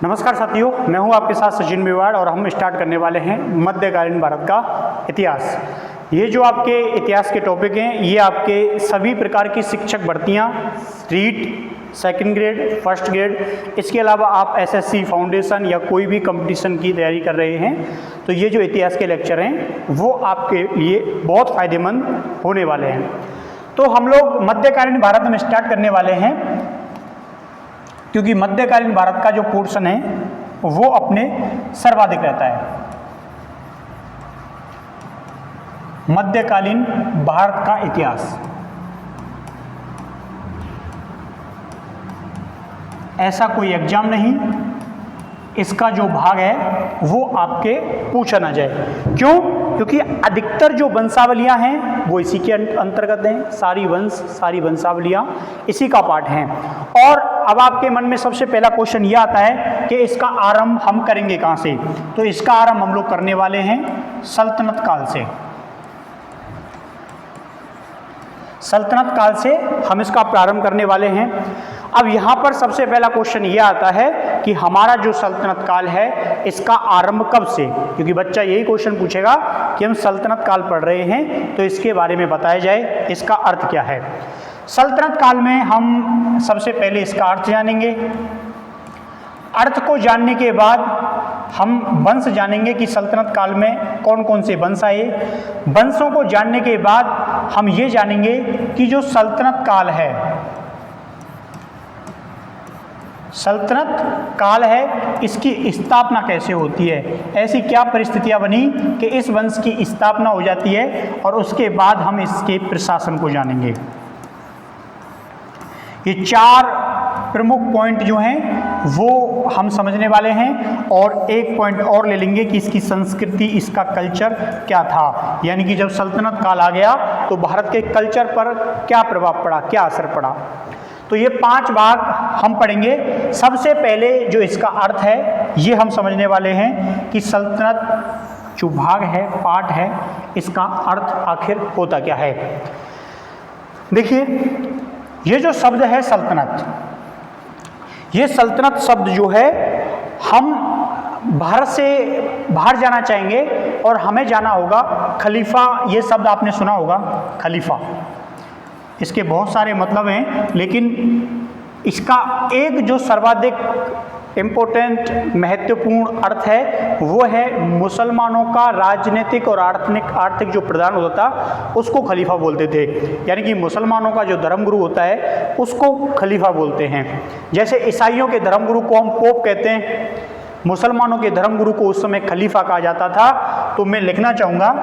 नमस्कार साथियों, मैं हूं आपके साथ सचिन मेवाड़ और हम स्टार्ट करने वाले हैं मध्यकालीन भारत का इतिहास। ये जो आपके इतिहास के टॉपिक हैं ये आपके सभी प्रकार की शिक्षक भर्तियां, REET, second grade, first grade, इसके अलावा आप एसएससी फाउंडेशन या कोई भी कंपटीशन की तैयारी कर रहे हैं तो ये जो इतिहास के लेक्चर हैं वो आपके लिए बहुत फ़ायदेमंद होने वाले हैं। तो हम लोग मध्यकालीन भारत में स्टार्ट करने वाले हैं क्योंकि मध्यकालीन भारत का जो पोर्शन है वो अपने सर्वाधिक रहता है। मध्यकालीन भारत का इतिहास ऐसा कोई एग्जाम नहीं, इसका जो भाग है वो आपके पूछा ना जाए। क्यों? क्योंकि अधिकतर जो वंशावलियां हैं वो इसी के अंतर्गत हैं। सारी वंशावलियां इसी का पार्ट हैं। और अब आपके मन में सबसे पहला क्वेश्चन ये आता है कि इसका आरंभ हम करेंगे कहाँ से? तो इसका आरंभ हम लोग करने वाले हैं सल्तनत काल से। सल्तनत काल से हम इसका प्रारंभ करने वाले हैं। अब यहाँ पर सबसे पहला क्वेश्चन ये आता है कि हमारा जो सल्तनत काल है इसका आरंभ कब से? क्योंकि बच्चा यही क्वेश्चन पूछेगा कि हम सल्तनत काल पढ़ रहे हैं तो इसके बारे में बताया जाए, इसका अर्थ क्या है। सल्तनत काल में हम सबसे पहले इसका अर्थ जानेंगे। अर्थ को जानने के बाद हम वंश जानेंगे कि सल्तनत काल में कौन कौन से वंश आए। वंशों को जानने के बाद हम ये जानेंगे कि जो सल्तनत काल है, सल्तनत काल है, इसकी स्थापना कैसे होती है। ऐसी क्या परिस्थितियां बनी कि इस वंश की स्थापना हो जाती है, और उसके बाद हम इसके प्रशासन को जानेंगे। ये चार प्रमुख पॉइंट जो हैं वो हम समझने वाले हैं, और एक पॉइंट और ले लेंगे कि इसकी संस्कृति, इसका कल्चर क्या था। यानी कि जब सल्तनत काल आ गया तो भारत के कल्चर पर क्या प्रभाव पड़ा, क्या असर पड़ा। तो ये 5 भाग हम पढ़ेंगे। सबसे पहले जो इसका अर्थ है ये हम समझने वाले हैं कि सल्तनत जो भाग है, पार्ट है, इसका अर्थ आखिर होता क्या है। देखिए, ये जो शब्द है सल्तनत, ये सल्तनत शब्द जो है, हम भारत से बाहर जाना चाहेंगे और हमें जाना होगा खलीफा। ये शब्द आपने सुना होगा, खलीफा। इसके बहुत सारे मतलब हैं, लेकिन इसका एक जो सर्वाधिक इम्पोर्टेंट महत्वपूर्ण अर्थ है वो है मुसलमानों का राजनीतिक और आर्थिक जो प्रधान होता था उसको खलीफा बोलते थे। यानी कि मुसलमानों का जो धर्मगुरु होता है उसको खलीफा बोलते हैं। जैसे ईसाइयों के धर्मगुरु को हम पोप कहते हैं, मुसलमानों के धर्मगुरु को उस समय खलीफा कहा जाता था। तो मैं लिखना चाहूँगा,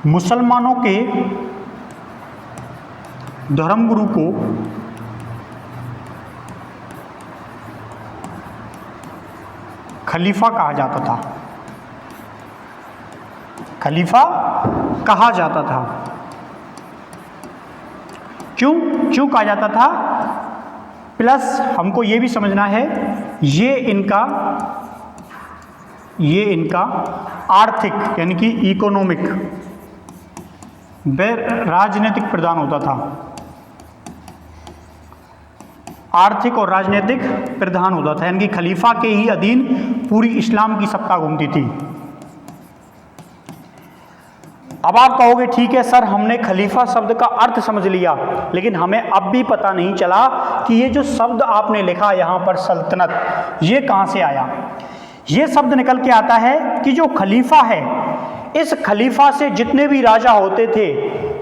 मुसलमानों के धर्मगुरु को खलीफा कहा जाता था। खलीफा कहा जाता था। क्यों कहा जाता था? प्लस हमको ये भी समझना है ये इनका आर्थिक यानी कि इकोनॉमिक राजनीतिक प्रधान होता था। आर्थिक और राजनीतिक प्रधान होता था, यानी कि खलीफा के ही अधीन पूरी इस्लाम की सत्ता घूमती थी। अब आप कहोगे ठीक है सर, हमने खलीफा शब्द का अर्थ समझ लिया, लेकिन हमें अब भी पता नहीं चला कि ये जो शब्द आपने लिखा यहाँ पर सल्तनत, ये कहाँ से आया। ये शब्द निकल के आता है कि जो खलीफा है, इस खलीफा से जितने भी राजा होते थे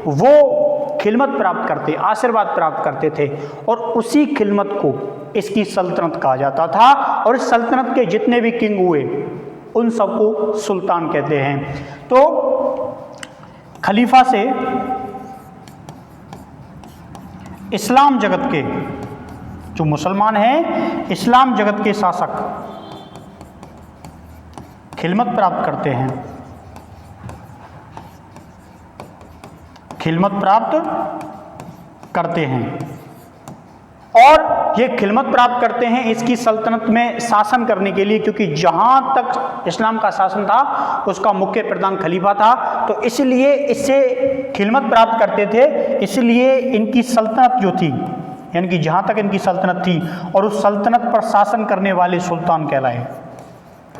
वो खिलमत प्राप्त करते, आशीर्वाद प्राप्त करते थे, और उसी खिलमत को इसकी सल्तनत कहा जाता था। और इस सल्तनत के जितने भी किंग हुए उन सबको सुल्तान कहते हैं। तो खलीफा से इस्लाम जगत के जो मुसलमान हैं, इस्लाम जगत के शासक खिलमत प्राप्त करते हैं, खिलमत प्राप्त करते हैं। और ये खिलमत प्राप्त करते हैं इसकी सल्तनत में शासन करने के लिए, क्योंकि जहाँ तक इस्लाम का शासन था उसका मुख्य प्रधान खलीफा था, तो इसलिए इससे खिलमत प्राप्त करते थे, इसलिए इनकी सल्तनत जो थी यानी कि जहाँ तक इनकी सल्तनत थी, और उस सल्तनत पर शासन करने वाले सुल्तान कहलाए।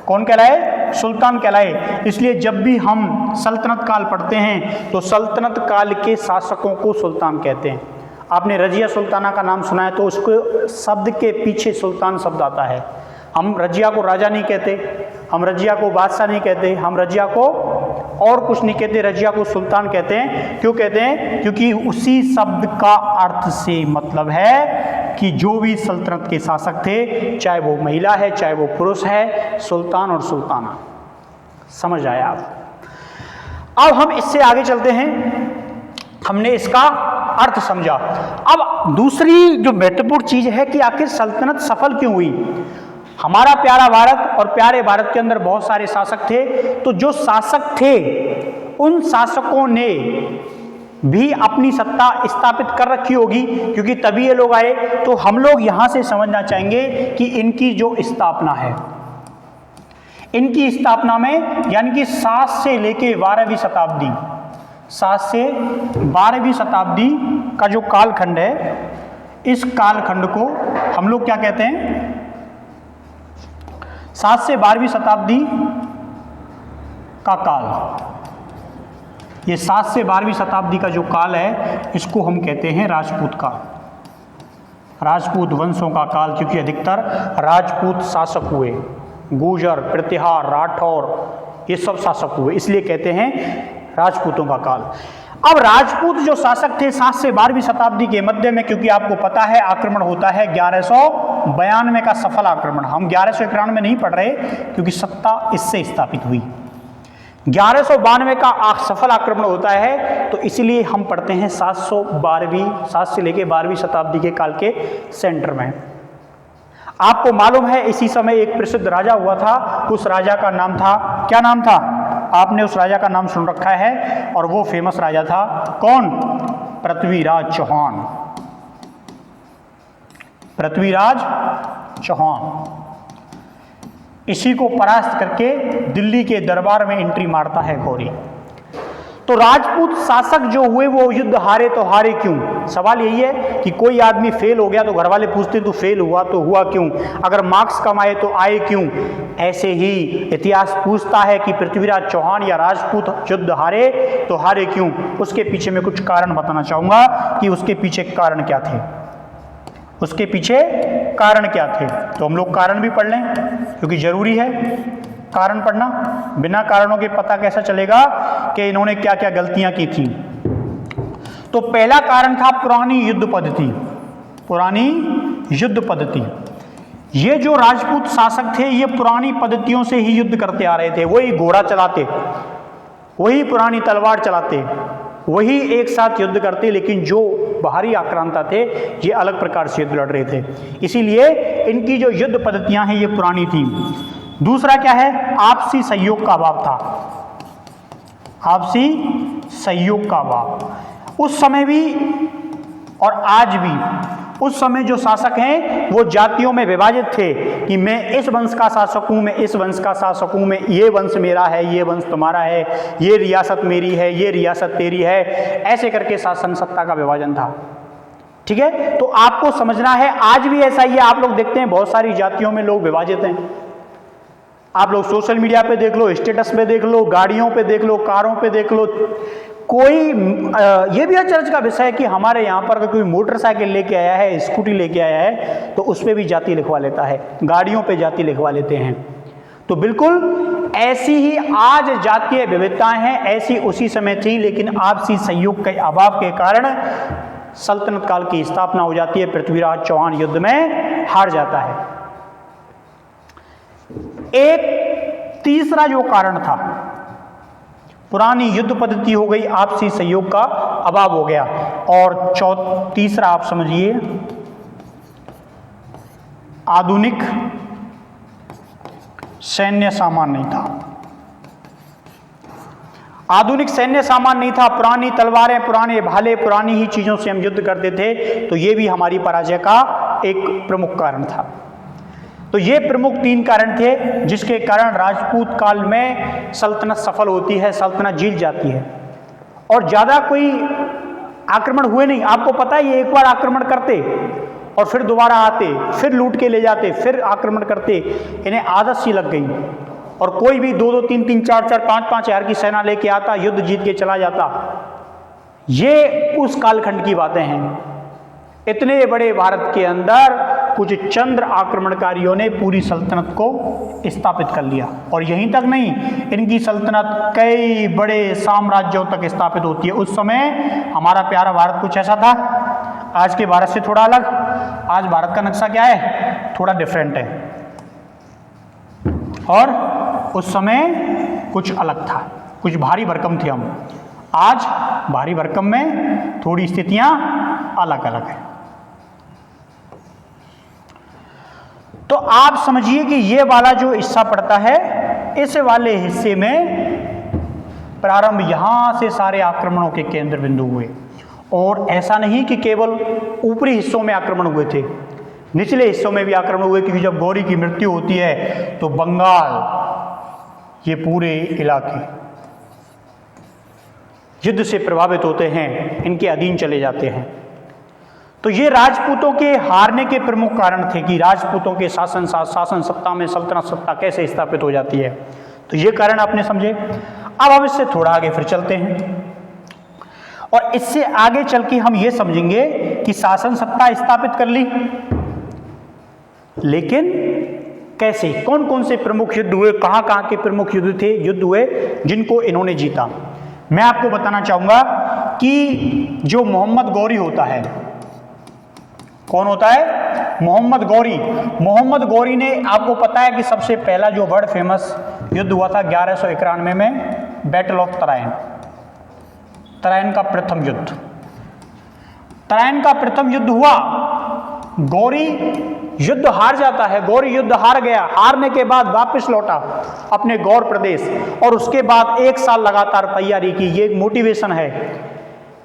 कौन कहलाए? सुल्तान कहलाए। इसलिए जब भी हम सल्तनत काल पढ़ते हैं तो सल्तनत काल के शासकों को सुल्तान कहते हैं। आपने रजिया सुल्ताना का नाम सुना है, तो उसको शब्द के पीछे सुल्तान शब्द आता है। हम रजिया को राजा नहीं कहते, हम रजिया को बादशाह नहीं कहते, हम रजिया को और कुछ नहीं कहते, रजिया को सुल्तान कहते हैं। क्यों कहते हैं? क्योंकि उसी शब्द का अर्थ से मतलब है कि जो भी सल्तनत के शासक थे, चाहे वो महिला है चाहे वो पुरुष है, सुल्तान और सुल्ताना। समझ आए आप? अब हम इससे आगे चलते हैं। हमने इसका अर्थ समझा। अब दूसरी जो महत्वपूर्ण चीज है कि आखिर सल्तनत सफल क्यों हुई। हमारा प्यारा भारत, और प्यारे भारत के अंदर बहुत सारे शासक थे, तो जो शासक थे उन शासकों ने भी अपनी सत्ता स्थापित कर रखी होगी, क्योंकि तभी ये लोग आए। तो हम लोग यहां से समझना चाहेंगे कि इनकी जो स्थापना है, इनकी स्थापना में यानी कि 7 से लेके 12वीं शताब्दी, 7 से 12वीं शताब्दी का जो कालखंड है, इस कालखंड को हम लोग क्या कहते हैं? 7 से 12वीं शताब्दी का काल, ये 7 से 12वीं शताब्दी का जो काल है, इसको हम कहते हैं राजपूत का, राजपूत वंशों का काल। क्योंकि अधिकतर राजपूत शासक हुए, गुर्जर, प्रतिहार, राठौर, ये सब शासक हुए, इसलिए कहते हैं राजपूतों का काल। अब राजपूत जो शासक थे 7 से 12वीं शताब्दी के मध्य में, क्योंकि आपको पता है आक्रमण होता है 1192 का सफल आक्रमण। हम 1191 में नहीं पढ़ रहे, क्योंकि सत्ता इससे स्थापित हुई। 1192 का सफल आक्रमण होता है, तो इसलिए हम पढ़ते हैं 7 से लेके 12वीं शताब्दी के काल के सेंटर में। आपको मालूम है इसी समय एक प्रसिद्ध राजा हुआ था, उस राजा का नाम था, क्या नाम था? आपने उस राजा का नाम सुन रखा है, और वो फेमस राजा था कौन? पृथ्वीराज चौहान। पृथ्वीराज चौहान इसी को परास्त करके दिल्ली के दरबार में एंट्री मारता है गौरी। तो राजपूत शासक जो हुए वो युद्ध हारे, तो हारे क्यों? सवाल यही है कि कोई आदमी फेल हो गया तो घर वाले पूछते तू फेल हुआ तो हुआ क्यों? अगर मार्क्स कम आए तो आए क्यों? ऐसे ही इतिहास पूछता है कि पृथ्वीराज चौहान या राजपूत युद्ध हारे तो हारे क्यों? उसके पीछे मैं कुछ कारण बताना चाहूंगा कि उसके पीछे कारण क्या थे, उसके पीछे कारण क्या थे। तो हम लोग कारण भी पढ़ लें, क्योंकि जरूरी है कारण पढ़ना। बिना कारणों के पता कैसा चलेगा कि इन्होंने क्या क्या गलतियां की थी। तो पहला कारण था पुरानी युद्ध पद्धति। पुरानी युद्ध पद्धति, ये जो राजपूत शासक थे ये पुरानी पद्धतियों से ही युद्ध करते आ रहे थे। वही घोड़ा चलाते, वही पुरानी तलवार चलाते, वही एक साथ युद्ध करते, लेकिन जो बाहरी आक्रांता थे ये अलग प्रकार से युद्ध लड़ रहे थे। इसीलिए इनकी जो युद्ध पद्धतियां हैं ये पुरानी थी। दूसरा क्या है? आपसी सहयोग का अभाव था। आपसी सहयोग का अभाव उस समय भी और आज भी। उस समय जो शासक हैं वो जातियों में विभाजित थे कि मैं इस वंश का शासक हूं, मैं इस वंश का शासक हूं, मैं ये वंश मेरा है, ये वंश तुम्हारा है, ये रियासत मेरी है, ये रियासत तेरी है। ऐसे करके शासन सत्ता का विभाजन था। ठीक है, तो आपको समझना है आज भी ऐसा ही है। आप लोग देखते हैं बहुत सारी जातियों में लोग विभाजित हैं। आप लोग सोशल मीडिया पे देख लो, स्टेटस पे देख लो, गाड़ियों पे देख लो, कारों पे देख लो। कोई ये भी चर्च का विषय है कि हमारे यहाँ पर कोई मोटरसाइकिल लेके आया है, स्कूटी लेके आया है, तो उस पर भी जाति लिखवा लेता है, गाड़ियों पे जाति लिखवा लेते हैं। तो बिल्कुल ऐसी ही आज जातीय विविधताएं हैं, ऐसी उसी समय थी, लेकिन आपसी सहयोग के अभाव के कारण सल्तनत काल की स्थापना हो जाती है। पृथ्वीराज चौहान युद्ध में हार जाता है। एक तीसरा जो कारण था, पुरानी युद्ध पद्धति हो गई, आपसी सहयोग का अभाव हो गया। और तीसरा आप समझिए, आधुनिक सैन्य सामान नहीं था। आधुनिक सैन्य सामान नहीं था, पुरानी तलवारें, पुराने भाले, पुरानी ही चीजों से हम युद्ध करते थे। तो ये भी हमारी पराजय का एक प्रमुख कारण था। तो ये प्रमुख 3 कारण थे जिसके कारण राजपूत काल में सल्तनत सफल होती है, सल्तनत जीत जाती है। और ज़्यादा कोई आक्रमण हुए नहीं। आपको पता है ये एक बार आक्रमण करते और फिर दोबारा आते, फिर लूट के ले जाते, फिर आक्रमण करते। इन्हें आदत सी लग गई और कोई भी 2-2, 3-3, 4-4, 5-5 हजार की सेना लेके आता, युद्ध जीत के चला जाता। ये उस कालखंड की बातें हैं। इतने बड़े भारत के अंदर कुछ चंद्र आक्रमणकारियों ने पूरी सल्तनत को स्थापित कर लिया। और यहीं तक नहीं, इनकी सल्तनत कई बड़े साम्राज्यों तक स्थापित होती है। उस समय हमारा प्यारा भारत कुछ ऐसा था, आज के भारत से थोड़ा अलग। आज भारत का नक्शा क्या है, थोड़ा डिफरेंट है, और उस समय कुछ अलग था, कुछ भारी भरकम थे हम। आज भारी भरकम में थोड़ी स्थितियां अलग अलग है। तो आप समझिए कि ये वाला जो हिस्सा पड़ता है, इस वाले हिस्से में प्रारंभ यहां से सारे आक्रमणों के केंद्र बिंदु हुए। और ऐसा नहीं कि केवल ऊपरी हिस्सों में आक्रमण हुए थे, निचले हिस्सों में भी आक्रमण हुए। क्योंकि जब गौरी की मृत्यु होती है तो बंगाल, ये पूरे इलाके युद्ध से प्रभावित होते हैं, इनके अधीन चले जाते हैं। तो ये राजपूतों के हारने के प्रमुख कारण थे कि राजपूतों के शासन सत्ता में सल्तनत सत्ता कैसे स्थापित हो जाती है। तो ये कारण आपने समझे। अब हम इससे थोड़ा आगे फिर चलते हैं और इससे आगे चल के हम ये समझेंगे कि शासन सत्ता स्थापित कर ली, लेकिन कैसे, कौन कौन से प्रमुख युद्ध हुए, कहां कहां के प्रमुख युद्ध हुए जिनको इन्होंने जीता। मैं आपको बताना चाहूंगा कि जो मोहम्मद गौरी होता है, कौन होता है, मोहम्मद गौरी। मोहम्मद गौरी ने, आपको पता है कि सबसे पहला जो वर्ल्ड फेमस युद्ध हुआ था 1191 में, बैटल ऑफ तराइन, तराइन का प्रथम युद्ध। तराइन का प्रथम युद्ध हुआ, गौरी युद्ध हार जाता है, गौरी युद्ध हार गया। हारने के बाद वापस लौटा अपने गौर प्रदेश और उसके बाद 1 साल लगातार तैयारी की। ये एक मोटिवेशन है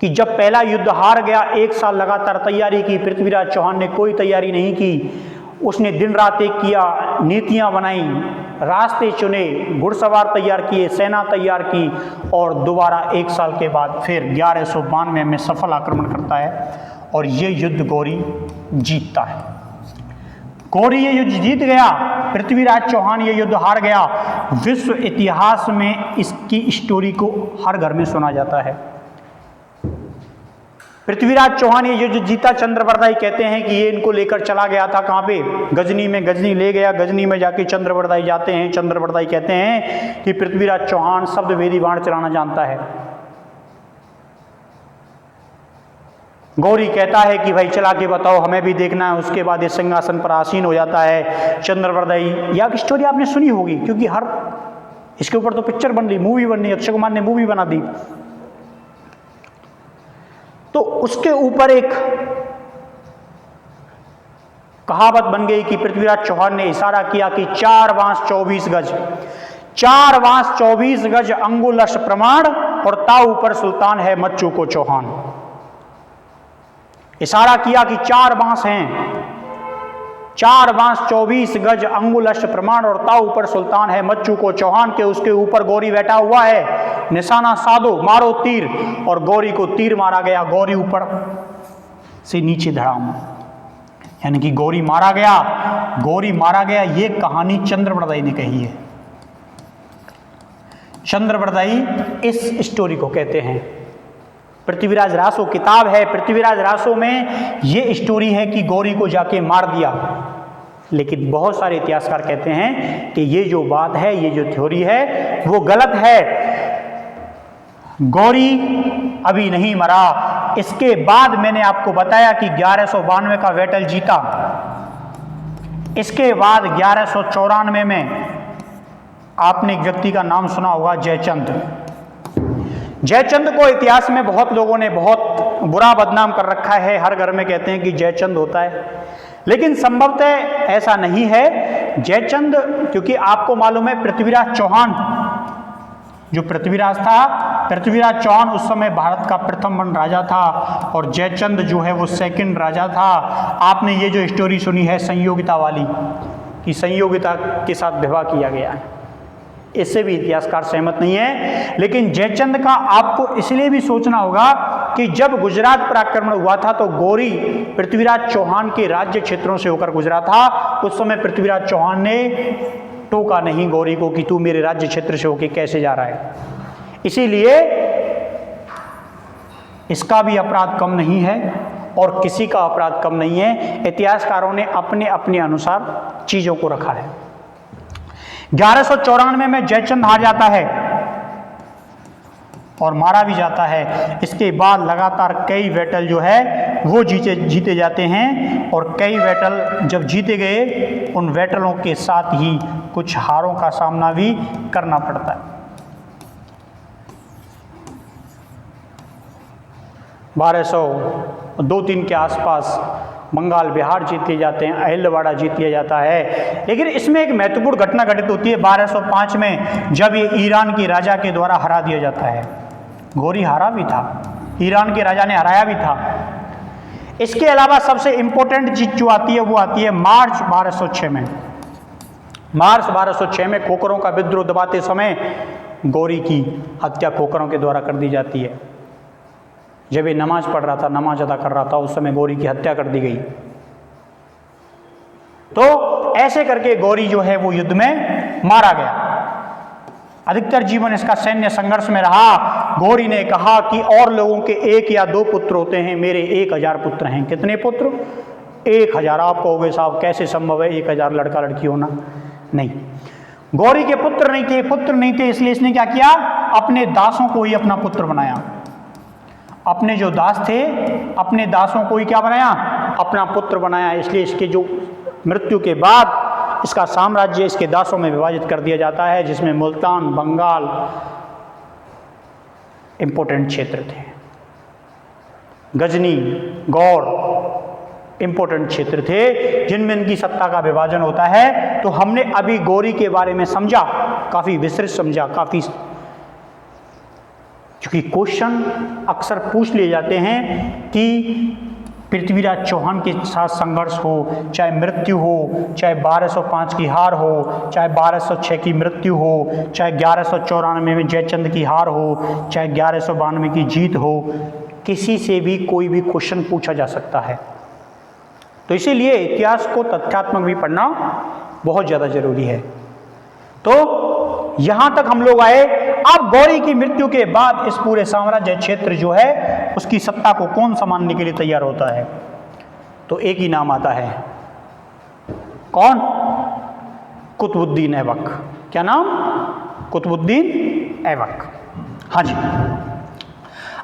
कि जब पहला युद्ध हार गया, 1 साल लगातार तैयारी की। पृथ्वीराज चौहान ने कोई तैयारी नहीं की, उसने दिन रात एक किया, नीतियां बनाई, रास्ते चुने, घुड़सवार तैयार किए, सेना तैयार की और दोबारा 1 साल के बाद फिर 1192 में सफल आक्रमण करता है और ये युद्ध गौरी जीतता है। गौरी ये युद्ध जीत गया, पृथ्वीराज चौहान ये युद्ध हार गया। विश्व इतिहास में इसकी स्टोरी को हर घर में सुना जाता है। पृथ्वीराज चौहान ये युद्ध जीता, चंद्रवरदाई कहते हैं कि ये इनको लेकर चला गया था, कहाँ पे, गजनी में। गजनी ले गया, गजनी में जाके चंद्रवरदाई जाते हैं। चंद्रवरदाई कहते हैं कि पृथ्वीराज चौहान शब्द वेदी बाण चलाना जानता है। गौरी कहता है कि भाई चला के बताओ, हमें भी देखना है। उसके बाद ये सिंहासन पर आसीन हो जाता है चंद्रवरदाई। यह स्टोरी आपने सुनी होगी क्योंकि हर इसके ऊपर तो पिक्चर बन रही, मूवी बन रही, अक्षय कुमार ने मूवी बना दी। तो उसके ऊपर एक कहावत बन गई कि पृथ्वीराज चौहान ने इशारा किया कि 4 बांस 24 गज, 4 बांस 24 गज अंगुलश प्रमाण और ताऊ पर सुल्तान है मच्चू को चौहान। इशारा किया कि 4 बांस हैं, 4 बांस 24 गज अंगुलश प्रमाण और ताऊ पर सुल्तान है मच्चू को चौहान के। उसके ऊपर गौरी बैठा हुआ है, निशाना साधो, मारो तीर। और गौरी को तीर मारा गया, गौरी ऊपर से नीचे धड़ाम, यानी कि गौरी मारा गया, गौरी मारा गया। ये कहानी चंद्रवरदाई ने कही है। चंद्रवरदाई इस स्टोरी को कहते हैं। पृथ्वीराज रासो किताब है, पृथ्वीराज रासो में ये स्टोरी है कि गौरी को जाके मार दिया। लेकिन बहुत सारे इतिहासकार कहते हैं कि ये जो बात है, ये जो थ्योरी है वो गलत है। गौरी अभी नहीं मरा। इसके बाद मैंने आपको बताया कि 1192 का बैटल जीता। इसके बाद 1194 में आपने एक व्यक्ति का नाम सुना होगा, जयचंद। जयचंद को इतिहास में बहुत लोगों ने बहुत बुरा बदनाम कर रखा है। हर घर में कहते हैं कि जयचंद होता है, लेकिन संभवतः ऐसा नहीं है। जयचंद, क्योंकि आपको मालूम है पृथ्वीराज चौहान जो पृथ्वीराज था, पृथ्वीराज चौहान उस समय भारत का प्रथम वन राजा था और जयचंद जो है वो सेकंड राजा था। आपने ये जो स्टोरी सुनी है संयोगिता वाली, कि संयोगिता के साथ विवाह किया गया है, इससे भी इतिहासकार सहमत नहीं है। लेकिन जयचंद का आपको इसलिए भी सोचना होगा कि जब गुजरात पर आक्रमण हुआ था तो गौरी पृथ्वीराज चौहान के राज्य क्षेत्रों से होकर गुजरा था। उस समय पृथ्वीराज चौहान ने टोका नहीं गौरी को कि तू मेरे राज्य क्षेत्र से होकर कैसे जा रहा है। इसीलिए इसका भी अपराध कम नहीं है और किसी का अपराध कम नहीं है। इतिहासकारों ने अपने अपने अनुसार चीजों को रखा है। 1194 में जयचंद हार जाता है और मारा भी जाता है। इसके बाद लगातार कई बैटल जो है वो जीते जाते हैं और कई बैटल जब जीते गए उन बैटलों के साथ ही कुछ हारों का सामना भी करना पड़ता है। 1202-3 के आसपास बंगाल बिहार जीत लिए जाते हैं, अहिल्यावाड़ा जीत लिया जाता है। लेकिन इसमें एक महत्वपूर्ण घटना घटित होती है 1205 में, जब ये ईरान के राजा के द्वारा हरा दिया जाता है। गौरी हारा भी था, ईरान के राजा ने हराया भी था। इसके अलावा सबसे इंपॉर्टेंट चीज जो आती है वो आती है मार्च 1206 में। मार्च 1206 में खोखरों का विद्रोह दबाते समय गौरी की हत्या खोखरों के द्वारा कर दी जाती है। जब ये नमाज पढ़ रहा था, नमाज अदा कर रहा था, उस समय गौरी की हत्या कर दी गई। तो ऐसे करके गौरी जो है वो युद्ध में मारा गया। अधिकतर जीवन इसका सैन्य संघर्ष में रहा। गौरी ने कहा कि और लोगों के 1 या 2 पुत्र होते हैं, मेरे 1000 पुत्र हैं। कितने पुत्र? 1000। आप कहोगे साहब कैसे संभव है 1000 लड़का लड़की होना? नहीं, गौरी के पुत्र नहीं थे, इसलिए इसने क्या किया, अपने दासों को ही अपना पुत्र बनाया। अपने जो दास थे, अपने दासों को ही क्या बनाया, अपना पुत्र बनाया। इसलिए इसके जो मृत्यु के बाद इसका साम्राज्य इसके दासों में विभाजित कर दिया जाता है, जिसमें मुल्तान, बंगाल इंपोर्टेंट क्षेत्र थे, गजनी, गौड़ इंपोर्टेंट क्षेत्र थे जिनमें इनकी सत्ता का विभाजन होता है। तो हमने अभी गौरी के बारे में समझा, काफी विस्तृत समझा, काफी, क्योंकि क्वेश्चन अक्सर पूछ लिए जाते हैं कि पृथ्वीराज चौहान के साथ संघर्ष हो, चाहे मृत्यु हो, चाहे 1205 की हार हो, चाहे 1206 की मृत्यु हो, चाहे 1194 में जयचंद की हार हो, चाहे 1192 की जीत हो, किसी से भी कोई भी क्वेश्चन पूछा जा सकता है। तो इसीलिए इतिहास को तथ्यात्मक भी पढ़ना बहुत ज़्यादा जरूरी है। तो यहाँ तक हम लोग आए। अब गौरी की मृत्यु के बाद इस पूरे साम्राज्य क्षेत्र जो है उसकी सत्ता को कौन संभालने के लिए तैयार होता है? तो एक ही नाम आता है, कौन? कुतुबुद्दीन ऐबक। क्या नाम? कुतुबुद्दीन ऐबक। हाँ जी,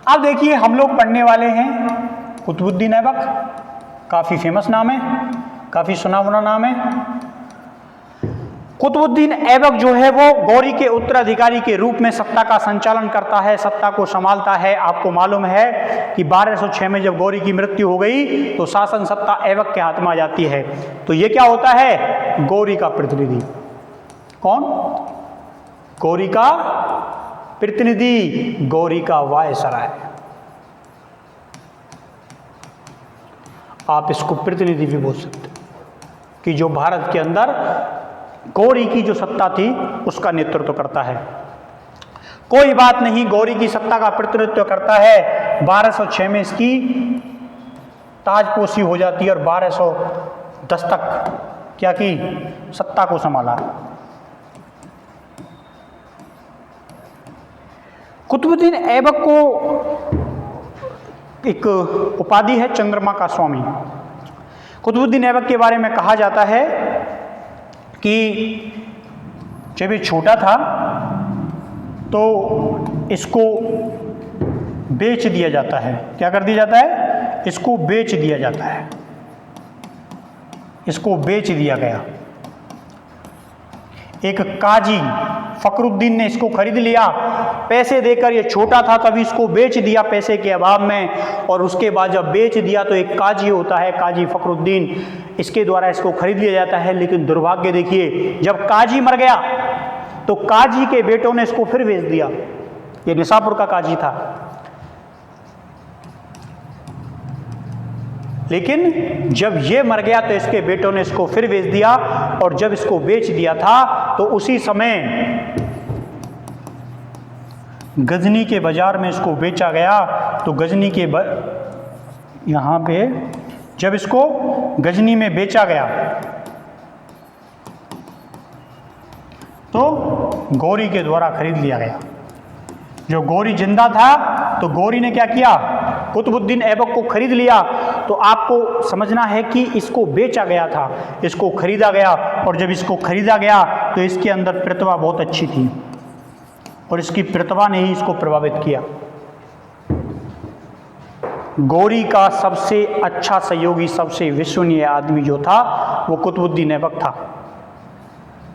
अब देखिए हम लोग पढ़ने वाले हैं कुतुबुद्दीन ऐबक। काफी फेमस नाम है, काफी सुना हुआ नाम है। कुतुबुद्दीन ऐबक जो है वो गौरी के उत्तराधिकारी के रूप में सत्ता का संचालन करता है, सत्ता को संभालता है। आपको मालूम है कि 1206 में जब गौरी की मृत्यु हो गई तो शासन सत्ता ऐबक के हाथ में आ जाती है। तो ये क्या होता है? गौरी का प्रतिनिधि। कौन? गौरी का प्रतिनिधि, गौरी का वायसराय। आप इसको प्रतिनिधि भी बोल सकते कि जो भारत के अंदर गौरी की जो सत्ता थी उसका नेतृत्व करता है। कोई बात नहीं, गौरी की सत्ता का प्रतिनिधित्व करता है। 1206 में इसकी ताजपोशी हो जाती है और 1210 तक क्या की, सत्ता को संभाला। कुतुबुद्दीन ऐबक को एक उपाधि है चंद्रमा का स्वामी। कुतुबुद्दीन ऐबक के बारे में कहा जाता है कि जब ये छोटा था तो इसको बेच दिया जाता है। क्या कर दिया जाता है? इसको बेच दिया जाता है, इसको बेच दिया गया। एक काजी फखरुद्दीन ने इसको खरीद लिया पैसे देकर। ये छोटा था तभी इसको बेच दिया पैसे के अभाव में, और उसके बाद जब बेच दिया तो एक काजी होता है, काजी फखरुद्दीन, इसके द्वारा इसको खरीद लिया जाता है। लेकिन दुर्भाग्य देखिए, जब काजी मर गया तो काजी के बेटों ने इसको फिर बेच दिया। ये निसापुर का काजी था, लेकिन जब ये मर गया तो इसके बेटों ने इसको फिर बेच दिया। और जब इसको बेच दिया था तो उसी समय गजनी के बाज़ार में इसको बेचा गया तो गजनी के यहाँ पे जब इसको गजनी में बेचा गया तो गौरी के द्वारा खरीद लिया गया। जो गौरी जिंदा था तो गौरी ने क्या किया, कुतुबुद्दीन ऐबक को खरीद लिया। तो आपको समझना है कि इसको बेचा गया था, इसको खरीदा गया, और जब इसको खरीदा गया तो इसके अंदर प्रतिभा बहुत अच्छी थी और इसकी प्रतिभा ने ही इसको प्रभावित किया। गौरी का सबसे अच्छा सहयोगी, सबसे विश्वसनीय आदमी जो था वो कुतुबुद्दीन ऐबक था।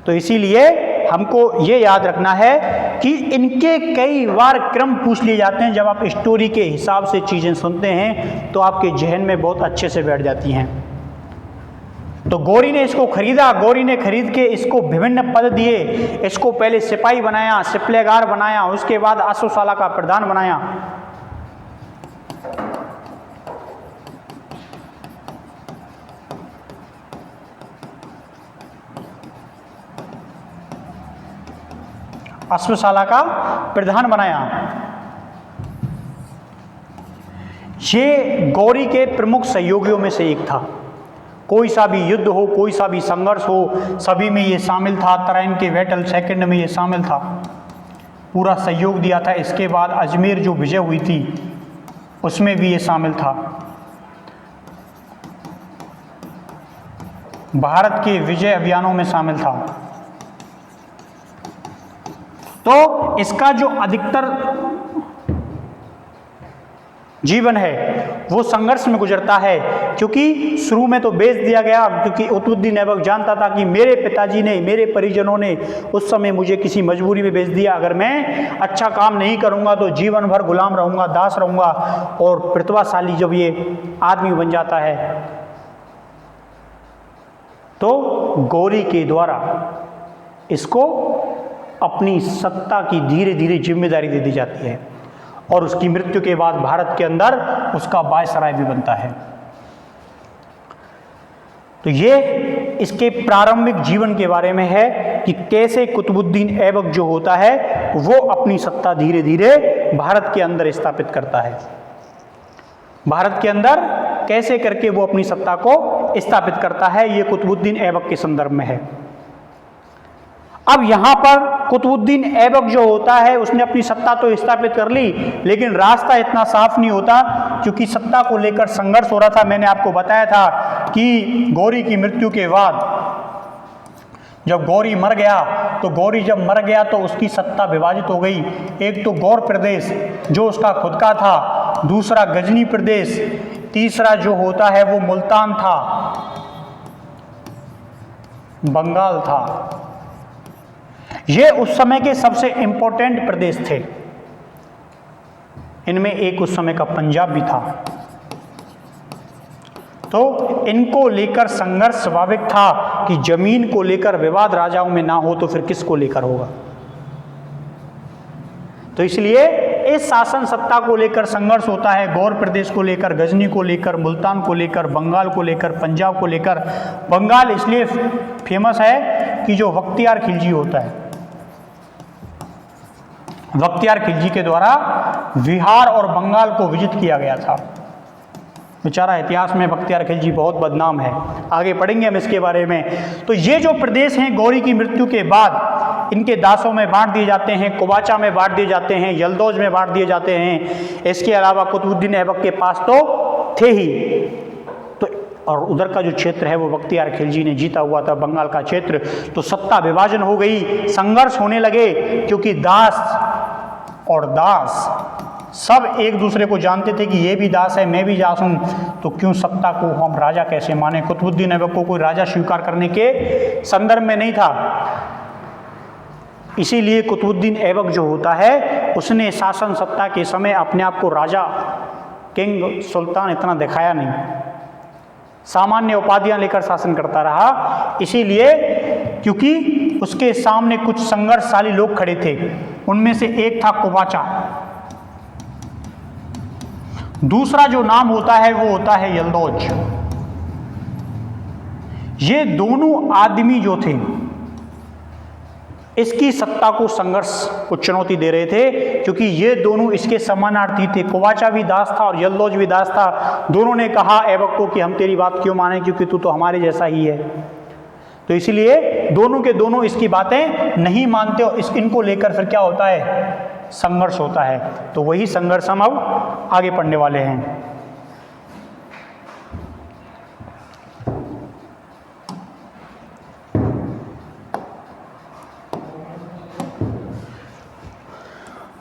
तो इसीलिए हमको ये याद रखना है कि इनके कई बार क्रम पूछ लिए जाते हैं। जब आप स्टोरी के हिसाब से चीज़ें सुनते हैं तो आपके जहन में बहुत अच्छे से बैठ जाती हैं। तो गौरी ने इसको खरीदा, गौरी ने खरीद के इसको विभिन्न पद दिए। इसको पहले सिपाही बनाया, सिपलेगार बनाया, उसके बाद अश्वशाला का प्रधान बनाया। अश्वशाला का प्रधान बनाया। ये गौरी के प्रमुख सहयोगियों में से एक था। कोई सा भी युद्ध हो, कोई सा भी संघर्ष हो, सभी में ये शामिल था। तराइन के बैटल सेकंड में ये शामिल था, पूरा सहयोग दिया था। इसके बाद अजमेर जो विजय हुई थी उसमें भी ये शामिल था। भारत के विजय अभियानों में शामिल था। तो इसका जो अधिकतर जीवन है वो संघर्ष में गुजरता है, क्योंकि शुरू में तो बेच दिया गया, क्योंकि कुतुबुद्दीन ऐबक जानता था कि मेरे पिताजी ने, मेरे परिजनों ने उस समय मुझे किसी मजबूरी में बेच दिया। अगर मैं अच्छा काम नहीं करूंगा तो जीवन भर गुलाम रहूंगा, दास रहूंगा। और प्रतिभाशाली जब ये आदमी बन जाता है तो गौरी के द्वारा इसको अपनी सत्ता की धीरे धीरे जिम्मेदारी दे दी जाती है और उसकी मृत्यु के बाद भारत के अंदर उसका वायसराय भी बनता है। तो ये इसके प्रारंभिक जीवन के बारे में है कि कैसे कुतुबुद्दीन ऐबक जो होता है वो अपनी सत्ता धीरे धीरे भारत के अंदर स्थापित करता है। भारत के अंदर कैसे करके वो अपनी सत्ता को स्थापित करता है, ये कुतुबुद्दीन ऐबक के संदर्भ में है। अब यहाँ पर कुतुबुद्दीन ऐबक जो होता है उसने अपनी सत्ता तो स्थापित कर ली, लेकिन रास्ता इतना साफ नहीं होता, क्योंकि सत्ता को लेकर संघर्ष हो रहा था। मैंने आपको बताया था कि गौरी की मृत्यु के बाद जब गौरी मर गया तो गौरी जब मर गया तो उसकी सत्ता विभाजित हो गई। एक तो गौर प्रदेश जो उसका खुद का था, दूसरा गजनी प्रदेश, तीसरा जो होता है वो मुल्तान था, बंगाल था। ये उस समय के सबसे इंपॉर्टेंट प्रदेश थे। इनमें एक उस समय का पंजाब भी था। तो इनको लेकर संघर्ष स्वाभाविक था कि जमीन को लेकर विवाद राजाओं में ना हो तो फिर किसको लेकर होगा। तो इसलिए इस शासन सत्ता को लेकर संघर्ष होता है, गौर प्रदेश को लेकर, गजनी को लेकर, मुल्तान को लेकर, बंगाल को लेकर, पंजाब को लेकर। बंगाल इसलिए फेमस है कि जो बख्तियार खिलजी होता है, बख्तियार खिलजी के द्वारा बिहार और बंगाल को विजित किया गया था। बेचारा इतिहास में बख्तियार खिलजी बहुत बदनाम है, आगे पढ़ेंगे हम इसके बारे में। तो ये जो प्रदेश हैं गौरी की मृत्यु के बाद इनके दासों में बांट दिए जाते हैं, कुबाचा में बांट दिए जाते हैं, यलदौज में बांट दिए जाते हैं। इसके अलावा कुतुबुद्दीन ऐबक के पास तो थे ही, तो और उधर का जो क्षेत्र है वो बख्तियार खिलजी ने जीता हुआ था, बंगाल का क्षेत्र। तो सत्ता विभाजन हो गई, संघर्ष होने लगे, क्योंकि दास और दास सब एक दूसरे को जानते थे कि ये भी दास है, मैं भी दास हूँ, तो क्यों सत्ता को हम राजा कैसे माने। कुतुबुद्दीन ऐबक को कोई राजा स्वीकार करने के संदर्भ में नहीं था। इसीलिए कुतुबुद्दीन ऐबक जो होता है उसने शासन सत्ता के समय अपने आप को राजा, किंग, सुल्तान इतना दिखाया नहीं, सामान्य उपाधियां लेकर शासन करता रहा। इसीलिए क्योंकि उसके सामने कुछ संघर्षशाली लोग खड़े थे, उनमें से एक था कुबाचा, दूसरा जो नाम होता है वो होता है यलदौज। ये दोनों आदमी जो थे इसकी सत्ता को, संघर्ष को चुनौती दे रहे थे, क्योंकि ये दोनों इसके समानार्थी थे। कुबाचा भी दास था और यल्दौज भी दास था। दोनों ने कहा ऐबक को कि हम तेरी बात क्यों माने, क्योंकि तू तो हमारे जैसा ही है। तो इसलिए दोनों के दोनों इसकी बातें नहीं मानते और इनको लेकर फिर क्या होता है, संघर्ष होता है। तो वही संघर्ष हम अब आगे पढ़ने वाले हैं।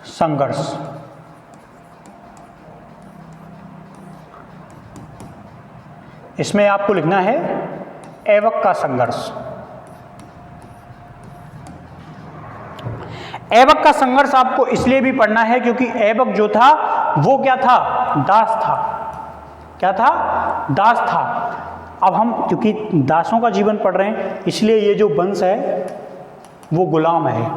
संघर्ष, इसमें आपको लिखना है ऐबक का संघर्ष। ऐबक का संघर्ष आपको इसलिए भी पढ़ना है क्योंकि ऐबक जो था वो क्या था, दास था। क्या था, दास था। अब हम क्योंकि दासों का जीवन पढ़ रहे हैं, इसलिए ये जो वंश है वो गुलाम है,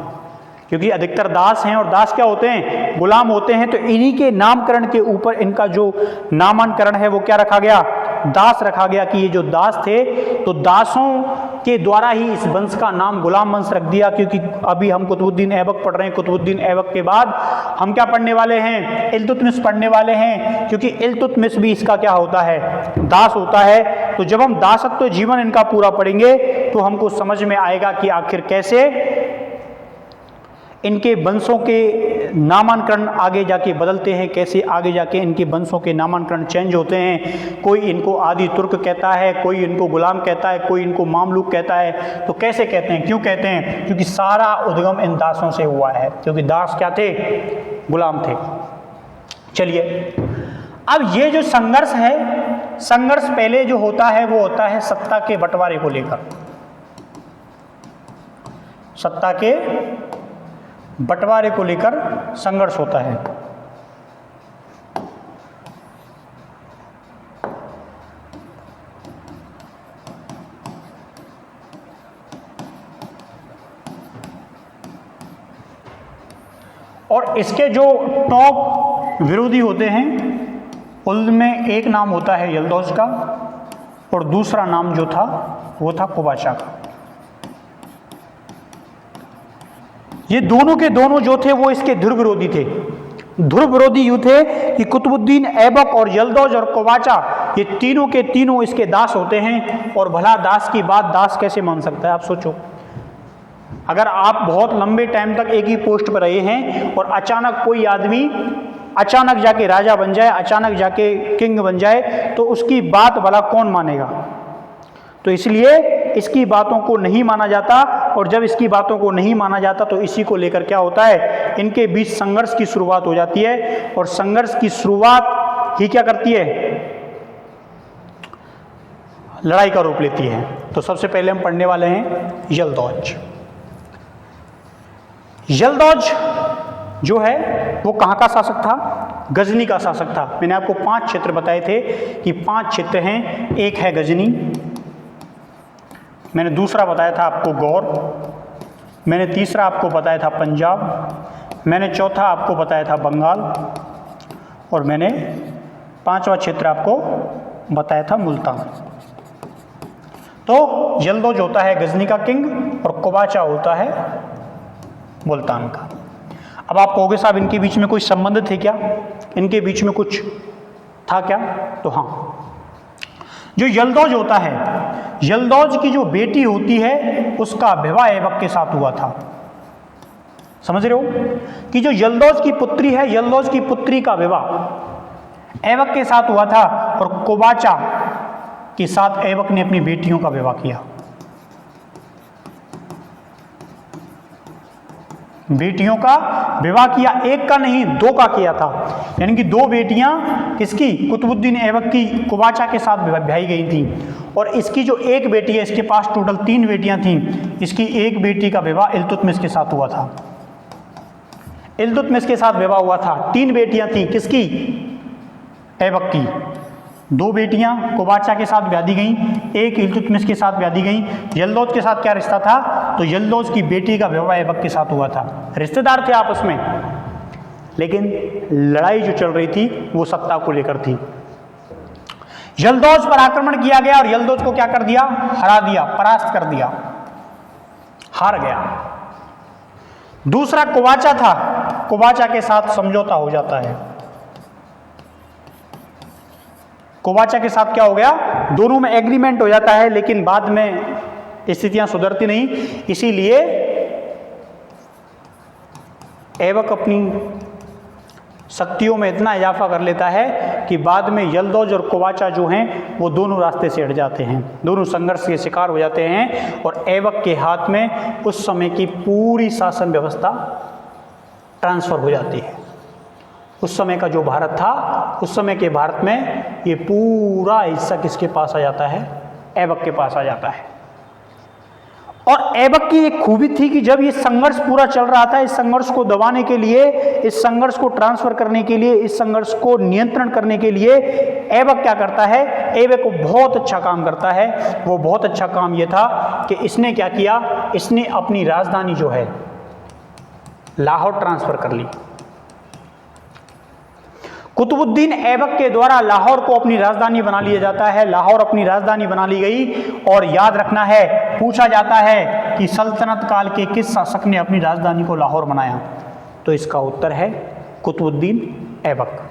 क्योंकि अधिकतर दास हैं और दास क्या होते हैं, गुलाम होते हैं। तो इन्हीं के नामकरण के ऊपर इनका जो नामांकरण है वो क्या रखा गया, दास रखा गया, कि ये जो दास थे तो दासों के द्वारा ही इस वंश का नाम गुलाम वंश रख दिया। क्योंकि अभी हम कुतुबुद्दीन ऐबक पढ़ रहे हैं, कुतुबुद्दीन ऐबक के बाद हम क्या पढ़ने वाले हैं, इल्तुतमिश पढ़ने वाले हैं, क्योंकि इल्तुतमिश भी इसका क्या होता है, दास होता है। तो जब हम दासत्व जीवन इनका पूरा पढ़ेंगे तो हमको समझ में आएगा कि आखिर कैसे इनके वंशों के नामांकरण आगे जाके बदलते हैं, कैसे आगे जाके इनके वंशों के नामांकरण चेंज होते हैं। कोई इनको आदि तुर्क कहता है, कोई इनको गुलाम कहता है, कोई इनको मामलूक कहता है। तो कैसे कहते हैं, क्यों कहते हैं, क्योंकि सारा उद्गम इन दासों से हुआ है, क्योंकि दास क्या थे, गुलाम थे। चलिए, अब ये जो संघर्ष है, संघर्ष पहले जो होता है वो होता है सत्ता के बंटवारे को लेकर। सत्ता के बंटवारे को लेकर संघर्ष होता है। और इसके जो टॉप विरोधी होते हैं उनमें एक नाम होता है यल्दौज का और दूसरा नाम जो था वो था कुबाचा का। ये दोनों के दोनों जो थे वो इसके ध्रुव विरोधी थे। ध्रुव विरोधी यूं थे कि कुतुबुद्दीन ऐबक और यल्दौज और कुबाचा ये तीनों के तीनों इसके दास होते हैं। और भला दास की बात दास कैसे मान सकता है, आप सोचो। अगर आप बहुत लंबे टाइम तक एक ही पोस्ट पर रहे हैं और अचानक कोई आदमी अचानक जाके राजा बन जाए, अचानक जाके किंग बन जाए, तो उसकी बात भला कौन मानेगा। तो इसलिए इसकी बातों को नहीं माना जाता। और जब इसकी बातों को नहीं माना जाता तो इसी को लेकर क्या होता है, इनके बीच संघर्ष की शुरुआत हो जाती है। और संघर्ष की शुरुआत ही क्या करती है, लड़ाई का रूप लेती है। तो सबसे पहले हम पढ़ने वाले हैं यल्दौज। यल्दौज जो है वो कहाँ का शासक था, गजनी का शासक था। मैंने आपको 5 क्षेत्र बताए थे कि 5 क्षेत्र हैं। एक है गजनी, मैंने दूसरा बताया था आपको गौर, मैंने तीसरा आपको बताया था पंजाब, मैंने चौथा आपको बताया था बंगाल और मैंने 5वां क्षेत्र आपको बताया था मुल्तान। तो यल्दौज होता है गजनी का किंग और कुबाचा होता है मुल्तान का। अब आप कहोगे साहब इनके बीच में कोई संबंध थे क्या, इनके बीच में कुछ था क्या, तो हाँ, जो यल्दौज होता है, यल्दौज की जो बेटी होती है उसका विवाह ऐबक के साथ हुआ था। समझ रहे हो कि जो यल्दौज की पुत्री है, यल्दौज की पुत्री का विवाह ऐबक के साथ हुआ था और कुबाचा के साथ ऐबक ने अपनी बेटियों का विवाह किया। बेटियों का विवाह किया, एक का नहीं 2 का किया था। यानी कि 2 बेटियां किसकी, कुतुबुद्दीन ऐबक की कुबाचा के साथ ब्याही गई थी। और इसकी जो एक बेटी है, इसके पास टोटल 3 बेटियां थीं। इसकी एक बेटी का विवाह इल्तुतमिश के साथ हुआ था। इल्तुतमिश के साथ विवाह हुआ था। 3 बेटियां थीं किसकी, ऐबक की। 2 बेटियां कुबाचा के साथ ब्याही गईं, एक इल्तुतमिश के साथ ब्याही गईं। यल्दौज के साथ क्या रिश्ता था, तो यल्दौज की बेटी का विवाह ऐबक के साथ हुआ था। रिश्तेदार थे आपस में, लेकिन लड़ाई जो चल रही थी वो सत्ता को लेकर थी। यल्दौज पर आक्रमण किया गया और यल्दौज को क्या कर दिया, हरा दिया, परास्त कर दिया, हार गया। दूसरा कोवाचा था, कोवाचा के साथ समझौता हो जाता है। कोवाचा के साथ क्या हो गया, दोनों में एग्रीमेंट हो जाता है, लेकिन बाद में स्थितियां सुधरती नहीं, इसीलिए ऐबक अपनी शक्तियों में इतना इजाफा कर लेता है कि बाद में यल्दौज और कोवाचा जो हैं वो दोनों रास्ते से हट जाते हैं, दोनों संघर्ष के शिकार हो जाते हैं और ऐबक के हाथ में उस समय की पूरी शासन व्यवस्था ट्रांसफर हो जाती है। उस समय का जो भारत था, उस समय के भारत में ये पूरा हिस्सा किसके पास आ जाता है, ऐबक के पास आ जाता है। और ऐबक की एक खूबी थी कि जब ये संघर्ष पूरा चल रहा था, इस संघर्ष को दबाने के लिए, इस संघर्ष को ट्रांसफर करने के लिए, इस संघर्ष को नियंत्रण करने के लिए ऐबक क्या करता है, ऐबक को बहुत अच्छा काम करता है। वो बहुत अच्छा काम ये था कि इसने क्या किया, इसने अपनी राजधानी जो है लाहौर ट्रांसफर कर ली। कुतुबुद्दीन ऐबक के द्वारा लाहौर को अपनी राजधानी बना लिया जाता है। लाहौर अपनी राजधानी बना ली गई और याद रखना है, पूछा जाता है कि सल्तनत काल के किस शासक ने अपनी राजधानी को लाहौर बनाया, तो इसका उत्तर है कुतुबुद्दीन ऐबक।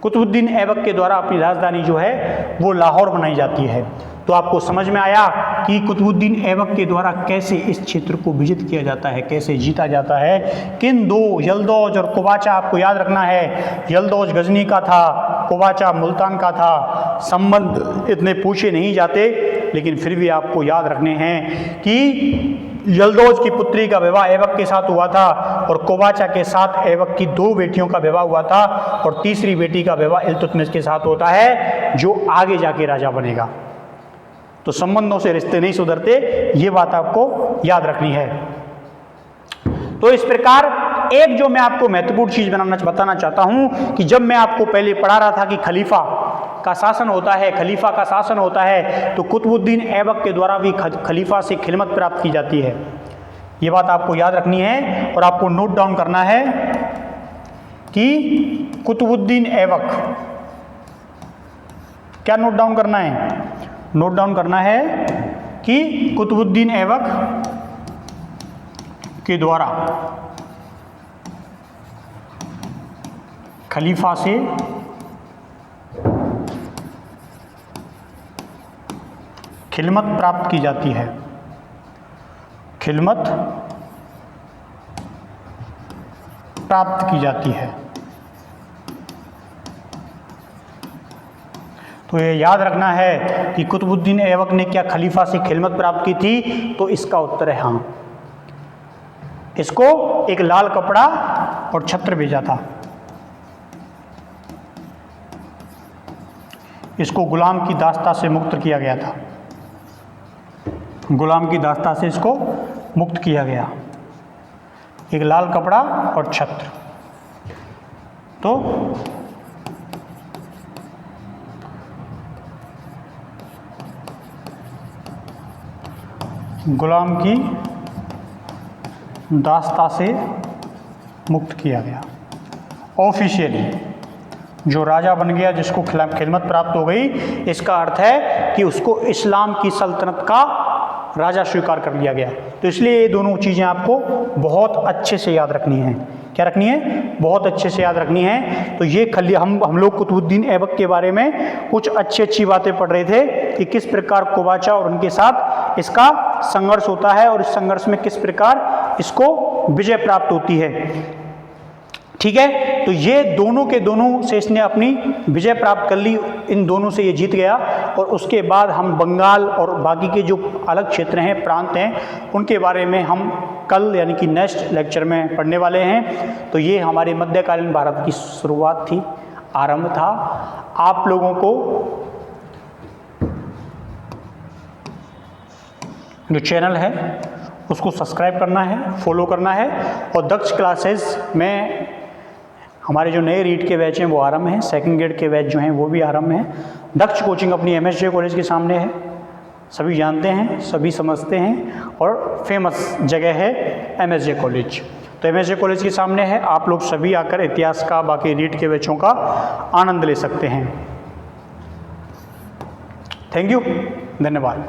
कुतुबुद्दीन ऐबक के द्वारा अपनी राजधानी जो है वो लाहौर बनाई जाती है। तो आपको समझ में आया कि कुतुबुद्दीन ऐबक के द्वारा कैसे इस क्षेत्र को विजित किया जाता है, कैसे जीता जाता है। किन दो, यल्दौज और कोवाचा, आपको याद रखना है, यल्दौज गजनी का था, कोवाचा मुल्तान का था। संबंध इतने पूछे नहीं जाते, लेकिन फिर भी आपको याद रखने हैं कि यल्दौज की पुत्री का विवाह ऐबक के साथ हुआ था और कोवाचा के साथ ऐबक की 2 बेटियों का विवाह हुआ था और तीसरी बेटी का विवाह इल्तुतमिश के साथ होता है, जो आगे जाके राजा बनेगा। तो संबंधों से रिश्ते नहीं सुधरते, ये बात आपको याद रखनी है। तो इस प्रकार एक जो मैं आपको महत्वपूर्ण चीज बताना चाहता हूं कि जब मैं आपको पहले पढ़ा रहा था कि खलीफा का शासन होता है, खलीफा का शासन होता है, तो कुतुबुद्दीन ऐबक के द्वारा भी खलीफा से खिलमत प्राप्त की जाती है। ये बात आपको याद रखनी है और आपको नोट डाउन करना है कि कुतुबुद्दीन ऐबक, क्या नोट डाउन करना है, नोट डाउन करना है कि कुतुबुद्दीन ऐबक के द्वारा खलीफा से खिलमत प्राप्त की जाती है। खिलमत प्राप्त की जाती है। तो ये याद रखना है कि कुतुबुद्दीन ऐबक ने क्या खलीफा से खिलमत प्राप्त की थी, तो इसका उत्तर है हाँ। इसको एक लाल कपड़ा और छत्र भेजा था। इसको गुलाम की दास्ता से मुक्त किया गया था। गुलाम की दास्ता से इसको मुक्त किया गया, एक लाल कपड़ा और छत्र। तो गुलाम की दास्ता से मुक्त किया गया। ऑफिशियली जो राजा बन गया, जिसको खिलमत प्राप्त हो गई, इसका अर्थ है कि उसको इस्लाम की सल्तनत का राजा स्वीकार कर लिया गया। तो इसलिए ये दोनों चीज़ें आपको बहुत अच्छे से याद रखनी है। क्या रखनी है? बहुत अच्छे से याद रखनी है। तो ये हम लोग कुतुबुद्दीन ऐबक के बारे में कुछ अच्छी बातें पढ़ रहे थे कि किस प्रकार कोवाचा और उनके साथ इसका संघर्ष होता है और इस संघर्ष में किस प्रकार इसको विजय प्राप्त होती है। ठीक है, तो ये दोनों के दोनों से इसने अपनी विजय प्राप्त कर ली, इन दोनों से ये जीत गया। और उसके बाद हम बंगाल और बाकी के जो अलग क्षेत्र हैं, प्रांत हैं, उनके बारे में हम कल यानी कि नेक्स्ट लेक्चर में पढ़ने वाले हैं। तो ये हमारे मध्यकालीन भारत की शुरुआत थी, आरंभ था। आप लोगों को जो चैनल है उसको सब्सक्राइब करना है, फॉलो करना है। और दक्ष क्लासेस में हमारे जो नए रीड के बैच हैं वो आरंभ हैं, सेकंड ग्रेड के बैच जो हैं वो भी आरंभ हैं। दक्ष कोचिंग अपनी MSJ कॉलेज के सामने है, सभी जानते हैं, सभी समझते हैं और फेमस जगह है MSJ कॉलेज। तो MSJ कॉलेज के सामने है, आप लोग सभी आकर इतिहास का, बाकी रीड के बैचों का आनंद ले सकते हैं। थैंक यू, धन्यवाद।